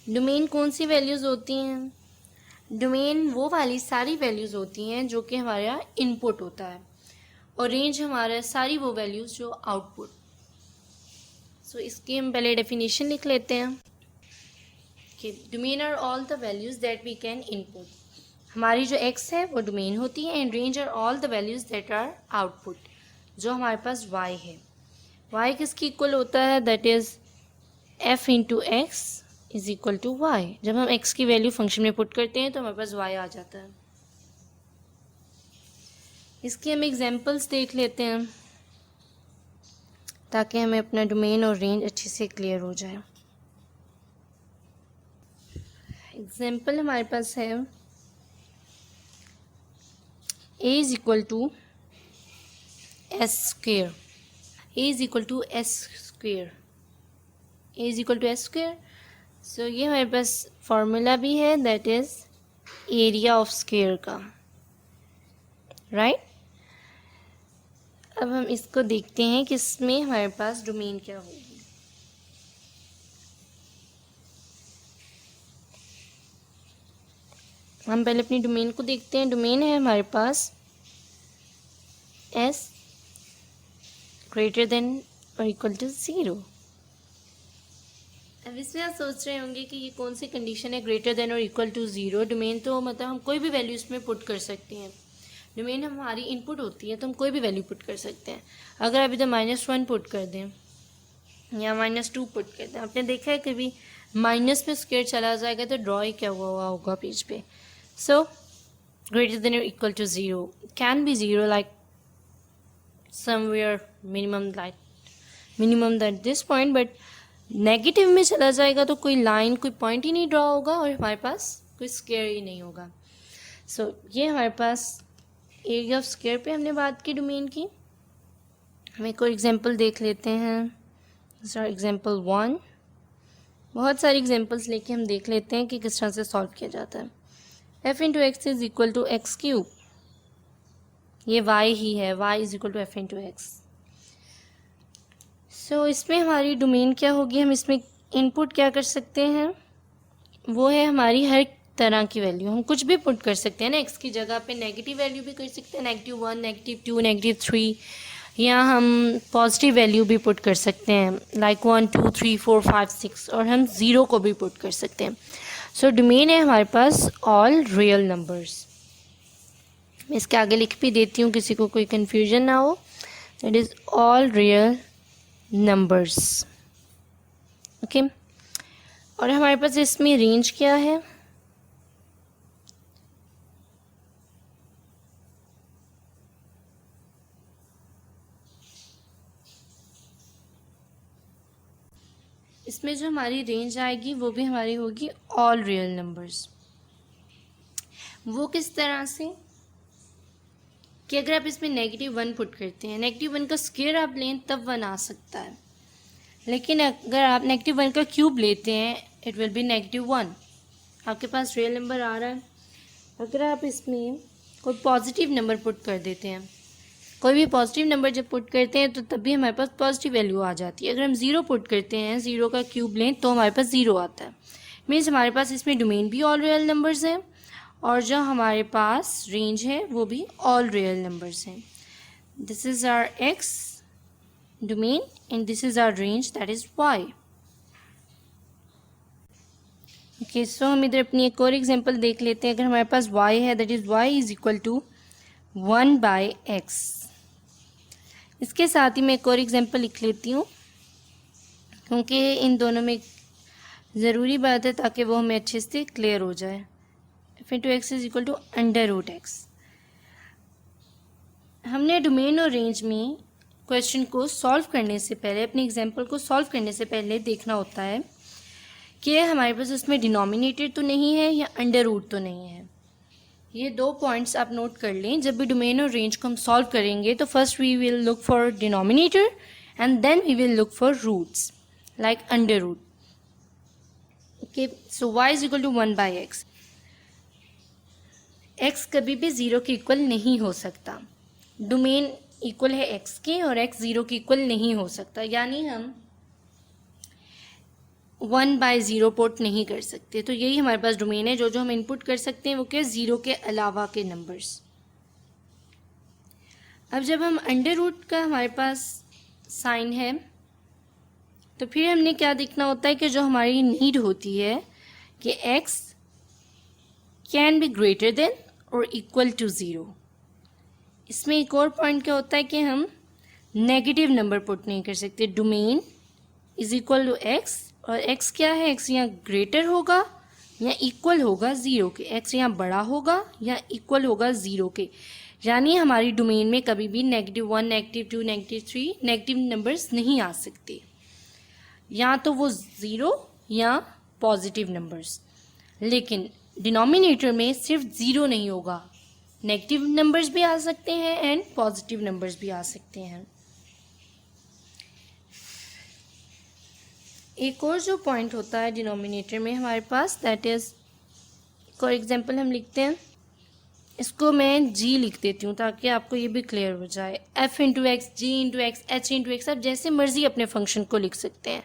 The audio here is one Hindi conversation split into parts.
डोमेन कौन सी वैल्यूज़ होती हैं? डोमेन वो वाली सारी वैल्यूज़ होती हैं जो कि हमारा इनपुट होता है, और रेंज हमारा सारी वो वैल्यूज़ जो आउटपुट। सो इसकी हम पहले डेफिनेशन लिख लेते हैं कि domain are all the values that we can input. हमारी जो एक्स है वो डोमेन होती है, and range are all the values that are output, जो हमारे पास वाई है। वाई किसकी इक्वल होता है? That is F into x is equal to Y. जब हम एक्स की वैल्यू फंक्शन में पुट करते हैं तो हमारे पास वाई आ जाता है। इसके हम एग्जांपल्स देख लेते हैं ताकि हमें अपना डोमेन और रेंज अच्छे से क्लियर हो जाए। एग्जांपल हमारे पास है a is equal to s square. a is equal to s square. a is equal to s square. So ये हमारे पास फॉर्मूला भी है, that is area of square का, राइट। अब हम इसको देखते हैं कि इसमें हमारे पास डोमेन क्या होगी। हम पहले अपनी डोमेन को देखते हैं। डोमेन है हमारे पास s ग्रेटर देन और इक्वल टू 0। अब इसमें आप सोच रहे होंगे कि ये कौन सी कंडीशन है, ग्रेटर देन और इक्वल टू 0। डोमेन तो मतलब हम कोई भी वैल्यू इसमें पुट कर सकते हैं। डोमेन हमारी इनपुट होती है तो हम कोई भी वैल्यू पुट कर सकते हैं। अगर आप इधर -1 पुट कर दें या -2 पुट कर दें, आपने देखा है कभी माइनस में स्क्वायर चला जाएगा तो ड्रॉ ही क्या हुआ होगा पेज पे। सो ग्रेटर देन और equal to 0 can be 0 like somewhere minimum that this point, but negative में चला जाएगा तो कोई लाइन कोई पॉइंट ही नहीं ड्रॉ होगा और हमारे पास कोई स्क्वायर ही नहीं होगा। सो ये हमारे पास एरिया ऑफ स्क्वायर पे हमने बात की डोमेन की। हम एक और एग्जांपल देख लेते हैं। एग्जांपल 1। बहुत सारी एग्जांपल्स लेके हम देख लेते हैं कि किस तरह से सॉल्व किया जाता है। f into x is equal to x cube. ये y ही है, y is equal to f into x. So इसमें हमारी डोमेन क्या होगी? हम इसमें इनपुट क्या कर सकते हैं? वो है हमारी हर तरह की वैल्यू। हम कुछ भी पुट कर सकते हैं ना, एक्स की जगह पे नेगेटिव वैल्यू भी कर सकते हैं, -1, -2, -3, या हम पॉजिटिव वैल्यू भी पुट कर सकते हैं लाइक 1, 2, 3, 4, 5, 6, और हम 0 को भी पुट कर सकते हैं। सो डोमेन है हमारे पास ऑल रियल नंबर्स। मैं इसके आगे लिख भी देती हूँ, किसी को कोई कन्फ्यूजन ना हो। It is all real numbers, okay. और हमारे पास इसमें रेंज क्या है? इसमें जो हमारी रेंज आएगी वो भी हमारी होगी ऑल रियल नंबर्स। वो किस तरह से कि अगर आप इसमें -1 पुट करते हैं, -1 का स्क्वायर आप लें तब 1 आ सकता है, लेकिन अगर आप -1 का क्यूब लेते हैं इट विल बी -1। आपके पास रियल नंबर आ रहा है। अगर आप इसमें कोई पॉजिटिव नंबर पुट कर देते हैं, कोई भी पॉजिटिव नंबर जब पुट करते हैं तो तब भी हमारे पास पॉजिटिव वैल्यू आ जाती है। अगर हम 0 पुट करते हैं, 0 का क्यूब लें तो हमारे पास 0 आता है। मीन्स हमारे पास इसमें डोमेन भी ऑल रियल नंबर्स हैं और जो हमारे पास रेंज है वो भी ऑल रियल नंबर्स हैं। This is our x domain and this is our range, that is y. Okay, so हम इधर अपनी एक और एग्जांपल देख लेते हैं। अगर हमारे पास y है, that is y is equal to 1/x। इसके साथ ही मैं एक और एग्जांपल लिख लेती हूँ क्योंकि इन दोनों में ज़रूरी बात है ताकि वो हमें अच्छे से क्लियर हो जाए। f into X is equal to √x। हमने डोमेन और रेंज में क्वेश्चन को सॉल्व करने से पहले, अपने एग्जांपल को सॉल्व करने से पहले देखना होता है कि हमारे पास उसमें डिनोमिनेटर तो नहीं है या √, तो नहीं है। ये 2 पॉइंट्स आप नोट कर लें। जब भी डोमेन और रेंज को हम सॉल्व करेंगे तो first we will look for denominator and then we will look for roots like √। Okay, so y is equal to 1/x। x कभी भी 0 के इक्वल नहीं हो सकता। डोमेन इक्वल है x के और x 0 के इक्वल नहीं हो सकता। यानी हम 1/0 पुट नहीं कर सकते। तो यही हमारे पास डोमेन है, जो जो हम इनपुट कर सकते हैं वो क्या, 0 के अलावा के नंबर्स। अब जब हम अंडर रूट का हमारे पास साइन है, तो फिर हमने क्या देखना होता है कि जो हमारी नीड होती है कि x can B greater than और इक्वल टू 0। इसमें एक और पॉइंट क्या होता है कि हम नेगेटिव नंबर पुट नहीं कर सकते। Domain is equal to x, और x क्या है, x यहाँ ग्रेटर होगा या इक्वल होगा 0 के, x यहाँ बड़ा होगा या इक्वल होगा 0 के। यानी हमारी डोमेन में कभी भी -1, -2, -3 नेगेटिव नंबर्स नहीं आ सकते, या तो वो 0 या पॉजिटिव नंबर्स। लेकिन डिनोमिनेटर में सिर्फ 0 नहीं होगा, नेगेटिव नंबर्स भी आ सकते हैं एंड पॉजिटिव नंबर्स भी आ सकते हैं। एक और जो पॉइंट होता है डिनोमिनेटर में हमारे पास, दैट इज़, फॉर एग्जांपल हम लिखते हैं, इसको मैं g लिख देती हूँ ताकि आपको ये भी क्लियर हो जाए। f into x, g into x, h into x, आप जैसे मर्जी अपने फंक्शन को लिख सकते हैं।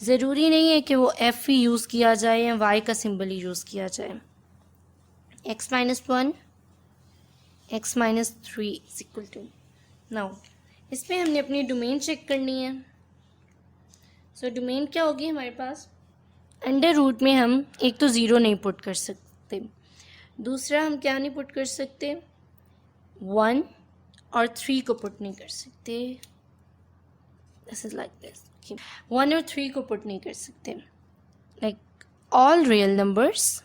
ज़रूरी नहीं है कि वो f ही यूज़ किया जाए या y का सिंबल ही यूज़ किया जाए। x minus 1, x minus 3 is equal to, now इसमें हमने अपनी डोमेन चेक करनी है। सो डोमेन क्या होगी हमारे पास, अंडर रूट में हम एक तो 0 नहीं पुट कर सकते, दूसरा हम क्या नहीं पुट कर सकते, 1 और 3 को पुट नहीं कर सकते। दिस इज लाइक दिस, 1 और 3 को पुट नहीं कर सकते। Like all real numbers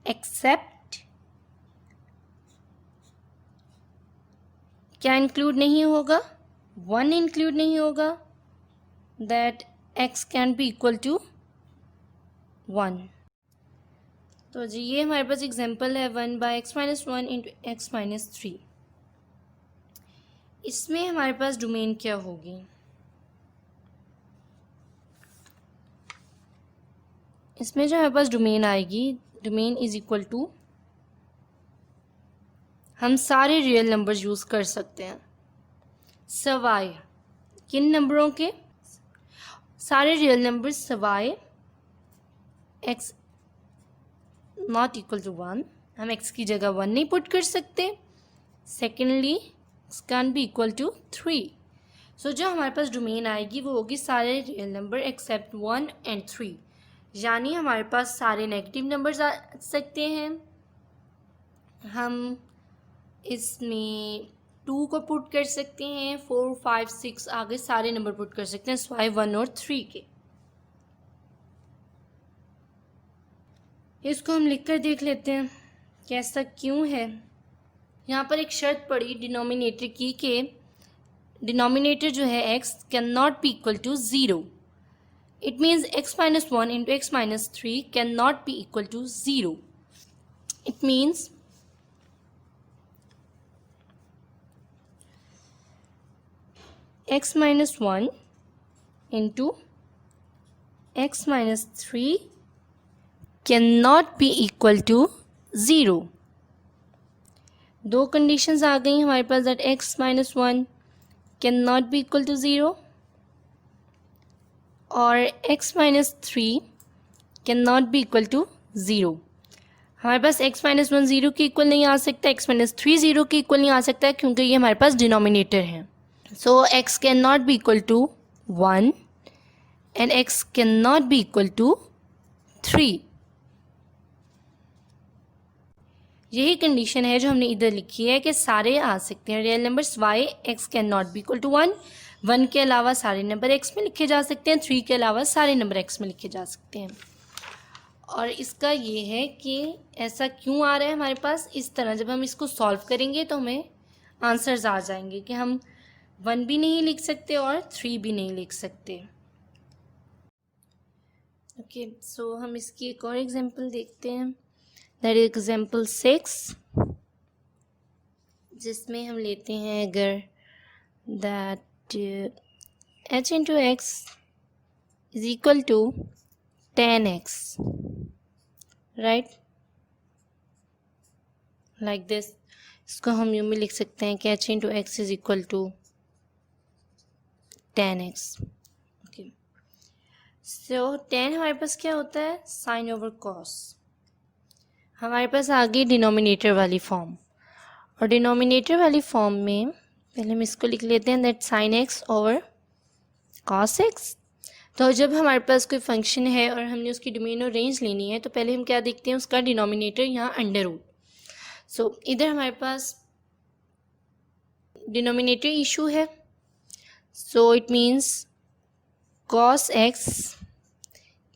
except, क्या इंक्लूड नहीं होगा, 1 इंक्लूड नहीं होगा, that x can be equal to 1। तो जी ये हमारे पास एग्जांपल है 1/x minus 1 into x minus 3। इसमें हमारे पास डोमेन क्या होगी, इसमें जो हमारे पास डोमेन आएगी, डोमेन इज इक्वल टू, हम सारे रियल नंबर्स यूज़ कर सकते हैं सवाए किन नंबरों के, सारे रियल नंबर्स सवाए x नॉट इक्वल टू 1, हम x की जगह 1 नहीं पुट कर सकते। Secondly x can be equal to 3। So जो हमारे पास डोमेन आएगी वो होगी सारे रियल नंबर एक्सेप्ट 1 एंड 3, यानी हमारे पास सारे नेगेटिव नंबर्स आ सकते हैं। हम इसमें 2 को पुट कर सकते हैं, 4, 5, 6 आगे सारे नंबर पुट कर सकते हैं सिवाय 1 और 3 के। इसको हम लिख कर देख लेते हैं कि ऐसा क्यों है। यहाँ पर एक शर्त पड़ी डिनोमिनेटर की कि डिनोमिनेटर जो है x can not be equal to 0। It means x minus 1 into x minus 3 can not be equal to 0। It means x minus 1 into x minus 3 can not be equal to 0। दो कंडीशंस आ गई हमारे पास, that x minus 1 can not be equal to 0 और x minus 3 can not be equal to 0। हमारे पास x माइनस 1 0 के इक्वल नहीं आ सकता, x माइनस 3 0 के इक्वल नहीं आ सकता है क्योंकि ये हमारे पास डिनोमिनेटर है। So x can not be equal to 1 and x can not be equal to 3। यही कंडीशन है जो हमने इधर लिखी है कि सारे आ सकते हैं real numbers y, x can not be equal to 1, 1 के अलावा सारे नंबर x में लिखे जा सकते हैं, 3 के अलावा सारे नंबर x में लिखे जा सकते हैं। और इसका ये है कि ऐसा क्यों आ रहा है हमारे पास, इस तरह जब हम इसको सॉल्व करेंगे तो हमें आंसर्स आ जाएंगे कि हम 1 भी नहीं लिख सकते और 3 भी नहीं लिख सकते। ओके, सो हम इसकी एक और एग्जांपल देखते हैं, दैट इज एग्जाम्पल 6, जिसमें हम लेते हैं अगर that h into x is equal to 10x, right, like this. इसको हम यूँ भी लिख सकते हैं कि h into x is equal to 10x। Okay, so 10 हमारे पास क्या होता है, साइन ओवर कॉस। हमारे पास आ गई डिनोमिनेटर वाली फॉर्म, और डिनोमिनेटर वाली फॉर्म में पहले हम इसको लिख लेते हैं that sine x over cos x. तो जब हमारे पास कोई फंक्शन है और हमने उसकी डोमेन और रेंज लेनी है तो पहले हम क्या देखते हैं, उसका डिनोमिनेटर यहाँ अंडर रूट। सो इधर हमारे पास डिनोमिनेटर इशू है, so it means cos x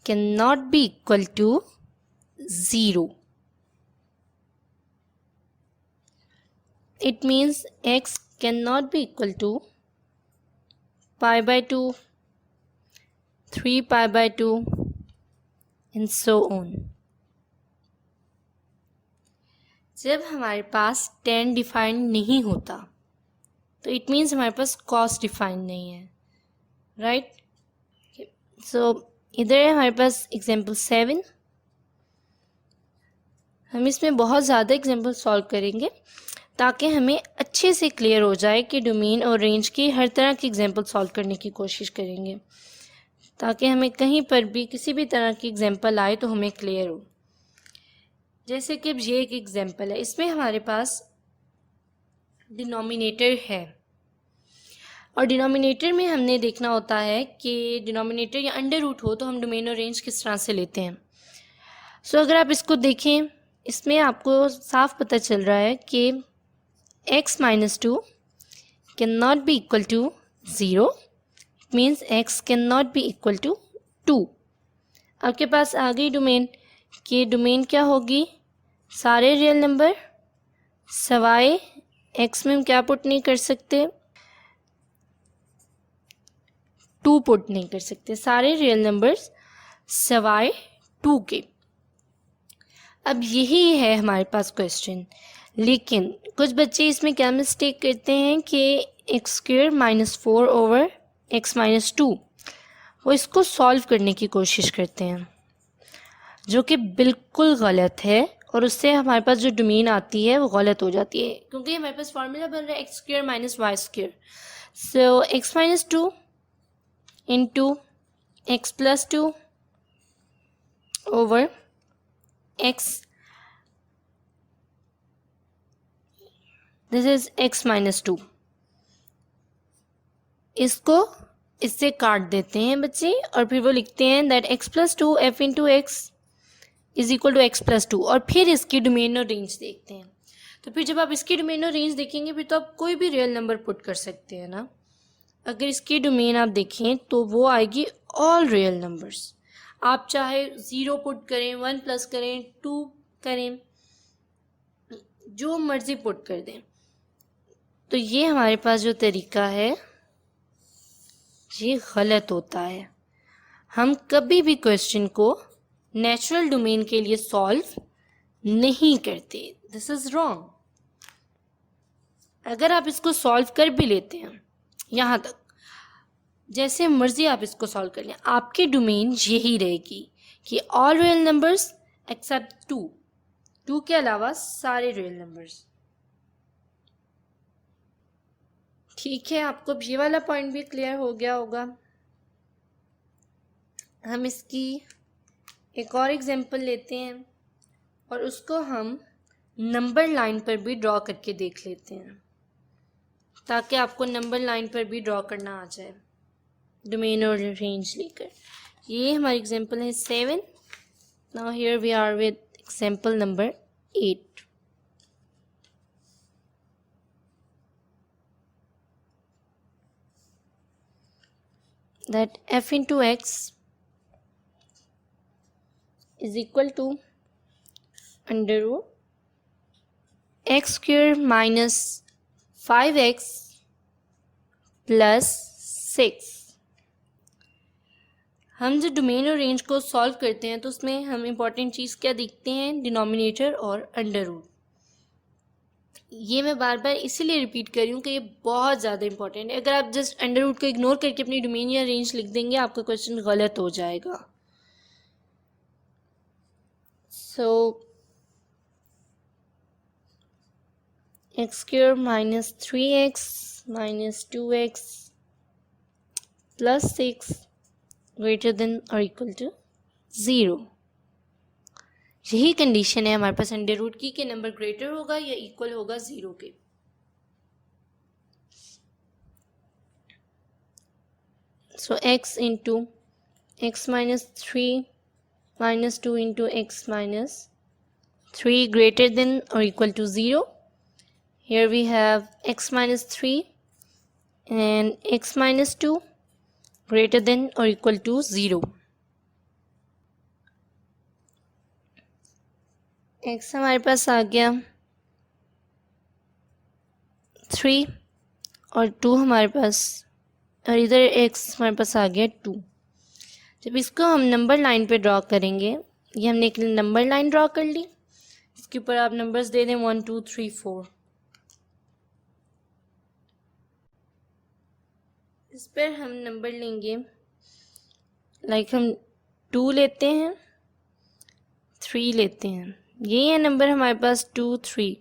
cannot be equal to 0. It means x cannot be equal to pi by 2, 3 pi by 2 and so on. जब हमारे पास tan डिफाइंड नहीं होता तो इट मीन्स हमारे पास cos डिफाइंड नहीं है, राइट। सो इधर है हमारे पास एग्जाम्पल 7। हम इसमें बहुत ज़्यादा एग्जाम्पल सॉल्व करेंगे ताकि हमें अच्छे से क्लियर हो जाए कि डोमेन और रेंज की हर तरह की एग्जाम्पल सॉल्व करने की कोशिश करेंगे, ताकि हमें कहीं पर भी किसी भी तरह की एग्जाम्पल आए तो हमें क्लियर हो। जैसे कि अब ये एक एग्जाम्पल है, इसमें हमारे पास डिनोमिनेटर है और डिनोमिनेटर में हमने देखना होता है कि डिनोमिनेटर या अंडर रूट हो तो हम डोमेन और रेंज किस तरह से लेते हैं। सो अगर आप इसको देखें, इसमें आपको साफ पता चल रहा है कि x minus 2 can not be equal to 0, it means x can not be equal to 2। आपके पास आ गई डोमेन, कि डोमेन क्या होगी, सारे रियल नंबर सवाए x में हम क्या पुट नहीं कर सकते, 2 पुट नहीं कर सकते, सारे रियल नंबर्स सवाए 2 के। अब यही है हमारे पास क्वेश्चन, लेकिन कुछ बच्चे इसमें क्या मिस्टेक करते हैं कि x square minus 4 over x minus 2 वो इसको सॉल्व करने की कोशिश करते हैं, जो कि बिल्कुल गलत है, और उससे हमारे पास जो डोमेन आती है वो गलत हो जाती है, क्योंकि हमारे पास फार्मूला बन रहा है x square minus y square. So x minus 2 into x plus 2 over x, this is x minus 2। इसको इससे काट देते हैं बच्चे और फिर वो लिखते हैं that x plus 2 f into x is equal to x plus 2, और फिर इसकी डोमेन और रेंज देखते हैं। तो फिर जब आप इसकी डोमेन और रेंज देखेंगे फिर तो आप कोई भी रियल नंबर पुट कर सकते हैं ना। अगर इसकी डोमेन आप देखें तो वो आएगी ऑल रियल नंबर्स, आप चाहे 0 पुट करें, 1 प्लस करें, 2 करें, जो मर्ज़ी पुट कर दें। तो ये हमारे पास जो तरीका है ये गलत होता है। हम कभी भी क्वेश्चन को नेचुरल डोमेन के लिए सॉल्व नहीं करते, दिस इज़ रॉन्ग। अगर आप इसको सॉल्व कर भी लेते हैं, यहाँ तक जैसे मर्जी आप इसको सॉल्व कर लें, आपकी डोमेन यही रहेगी कि ऑल रियल नंबर्स एक्सेप्ट 2 के अलावा सारे रियल नंबर्स। ठीक है, आपको ये वाला पॉइंट भी क्लियर हो गया होगा। हम इसकी एक और एग्जांपल लेते हैं और उसको हम नंबर लाइन पर भी ड्रॉ करके देख लेते हैं, ताकि आपको नंबर लाइन पर भी ड्रॉ करना आ जाए डोमेन और रेंज लेकर। ये हमारी एग्जांपल है 7। Now here we are with example number 8। that f into x is equal to under root x square minus 5x plus 6। हम जब डोमेन और रेंज को सॉल्व करते हैं तो उसमें हम इम्पॉर्टेंट चीज़ क्या देखते हैं, डिनोमिनेटर और अंडर रूट। ये मैं बार बार इसीलिए रिपीट कर रही हूँ कि ये बहुत ज़्यादा इंपॉर्टेंट है। अगर आप जस्ट अंडर रूट को इग्नोर करके अपनी डोमेन या रेंज लिख देंगे आपका क्वेश्चन गलत हो जाएगा। So x square minus 3x minus 2x plus 6 greater than और इक्वल टू 0। यही कंडीशन है हमारे पास अंडर रूट की कि नंबर ग्रेटर होगा या इक्वल होगा 0 के। सो x into x minus 3 minus 2 into x minus 3 greater than or equal to 0. Here we have x minus 3 and x minus 2 greater than or equal to 0. x हमारे पास आ गया 3 और 2 हमारे पास, और इधर x हमारे पास आ गया 2। जब इसको हम नंबर लाइन पे ड्रॉ करेंगे, ये हमने एक नंबर लाइन ड्रॉ कर ली, इसके ऊपर आप नंबर्स दे दें 1 2 3 4। इस पर हम नंबर लेंगे, लाइक हम 2 लेते हैं, 3 लेते हैं, ये है नंबर हमारे पास 2 3।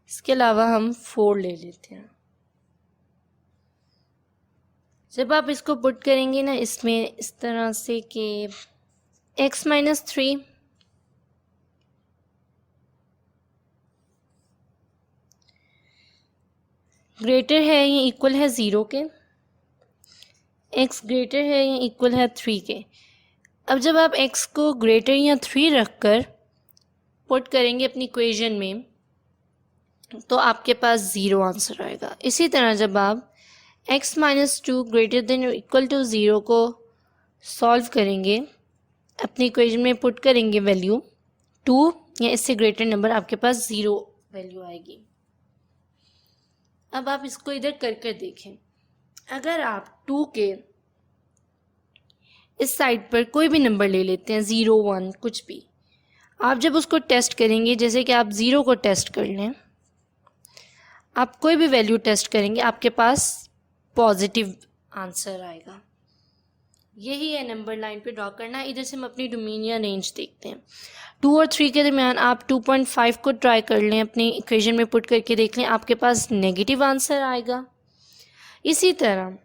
इसके अलावा हम 4 ले लेते हैं। जब आप इसको पुट करेंगे ना इसमें इस तरह से कि x माइनस 3 ग्रेटर है या इक्वल है 0 के, x ग्रेटर है या इक्वल है 3 के। अब जब आप x को ग्रेटर या 3 रखकर पुट करेंगे अपनी इक्वेशन में तो आपके पास 0 आंसर आएगा। इसी तरह जब आप x minus 2 greater than equal to 0 को सॉल्व करेंगे, अपनी इक्वेशन में पुट करेंगे वैल्यू 2 या इससे ग्रेटर नंबर, आपके पास 0 वैल्यू आएगी। अब आप इसको इधर कर कर देखें, अगर आप 2 के इस साइड पर कोई भी नंबर ले लेते हैं 0 1 कुछ भी, आप जब उसको टेस्ट करेंगे, जैसे कि आप 0 को टेस्ट कर लें, आप कोई भी वैल्यू टेस्ट करेंगे आपके पास पॉजिटिव आंसर आएगा। यही है नंबर लाइन पे ड्रॉ करना। इधर से हम अपनी डोमेन या रेंज देखते हैं। 2 और 3 के दरमियान आप 2.5 को ट्राई कर लें, अपनी इक्वेशन में पुट करके देख लें, आपके पास नेगेटिव आंसर आएगा। इसी तरह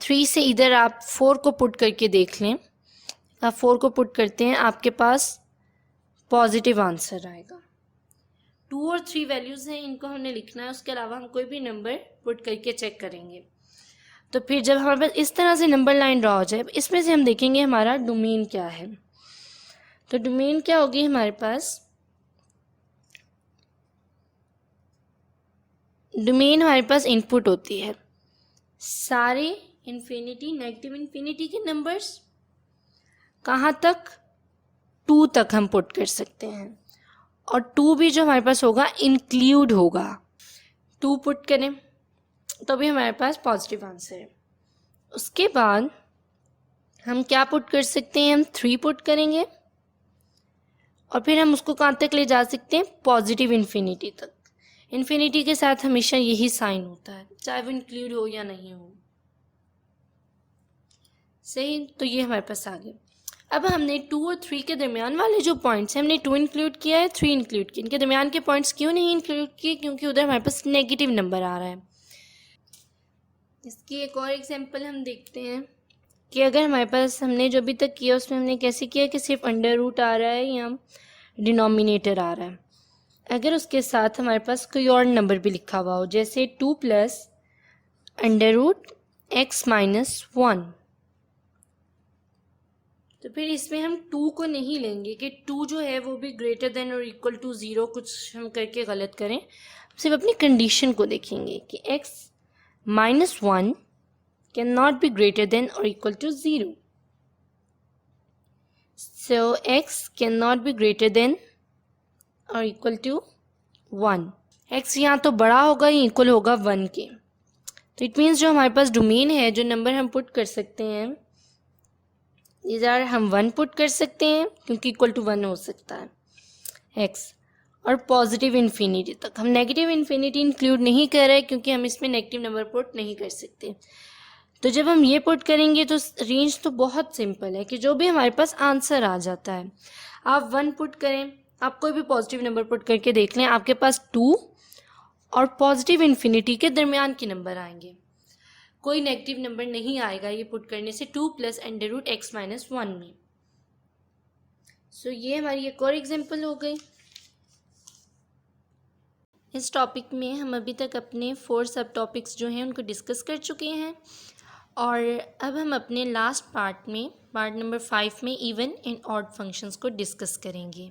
3 से इधर आप 4 को पुट करके देख लें, आप 4 को पुट करते हैं, आपके पास पॉजिटिव आंसर आएगा। 2 और 3 वैल्यूज़ हैं, इनको हमने लिखना है, उसके अलावा हम कोई भी नंबर पुट करके चेक करेंगे। तो फिर जब हमारे पास इस तरह से नंबर लाइन ड्रॉ हो जाए, इसमें से हम देखेंगे हमारा डोमेन क्या है। तो डोमेन क्या होगी हमारे पास, डोमेन हमारे पास इनपुट होती है सारे इन्फिनिटी नेगेटिव इन्फिनिटी के नंबर्स, कहाँ तक 2 तक हम पुट कर सकते हैं, और 2 भी जो हमारे पास होगा इंक्लूड होगा। 2 पुट करें तो भी हमारे पास पॉजिटिव आंसर है। उसके बाद हम क्या पुट कर सकते हैं, हम 3 पुट करेंगे और फिर हम उसको कहाँ तक ले जा सकते हैं, पॉजिटिव इन्फिनिटी तक। इन्फिनिटी के साथ हमेशा यही साइन होता है, चाहे वो इंक्लूड हो या नहीं हो। सही, तो ये हमारे पास आ गया। अब हमने 2 और 3 के दरमियान वाले जो पॉइंट्स हैं, हमने 2 इंक्लूड किया है, 3 इंक्लूड किया, इनके दरमियान के पॉइंट्स क्यों नहीं इंक्लूड किए, क्योंकि उधर हमारे पास नेगेटिव नंबर आ रहा है। इसकी एक और एग्जांपल हम देखते हैं कि अगर हमारे पास हमने जो अभी तक किया उसमें हमने कैसे किया कि सिर्फ अंडर रूट आ रहा है या डिनोमिनेटर आ रहा है, अगर उसके साथ हमारे पास कोई और नंबर भी लिखा हुआ हो, जैसे 2 plus under root X minus 1, तो फिर इसमें हम 2 को नहीं लेंगे कि 2 जो है वो भी ग्रेटर देन और इक्वल टू 0 कुछ हम करके गलत करें, सिर्फ अपनी कंडीशन को देखेंगे कि x minus 1 can not be greater than और equal to 0। So x can not be greater than और इक्वल टू 1। x यहाँ तो बड़ा होगा या इक्वल होगा 1 के, तो इट मीन्स जो हमारे पास डोमेन है, जो नंबर हम पुट कर सकते हैं, इधर हम 1 पुट कर सकते हैं क्योंकि इक्वल टू 1 हो सकता है x, और पॉजिटिव इन्फिनिटी तक। हम नेगेटिव इन्फिनिटी इंक्लूड नहीं कर रहे क्योंकि हम इसमें नेगेटिव नंबर पुट नहीं कर सकते। तो जब हम ये पुट करेंगे तो रेंज तो बहुत सिंपल है कि जो भी हमारे पास आंसर आ जाता है, आप 1 पुट करें, आप कोई भी पॉजिटिव नंबर पुट करके देख लें, आपके पास 2 और पॉजिटिव इन्फिनिटी के दरमियान के नंबर आएंगे। कोई नेगेटिव नंबर नहीं आएगा ये पुट करने से 2 + (x-1) में। सो ये हमारी एक और एग्जांपल हो गई। इस टॉपिक में हम अभी तक अपने 4 सब टॉपिक्स जो हैं उनको डिस्कस कर चुके हैं, और अब हम अपने लास्ट पार्ट में, पार्ट नंबर 5 में इवन एंड ऑड फंक्शंस को डिस्कस करेंगे।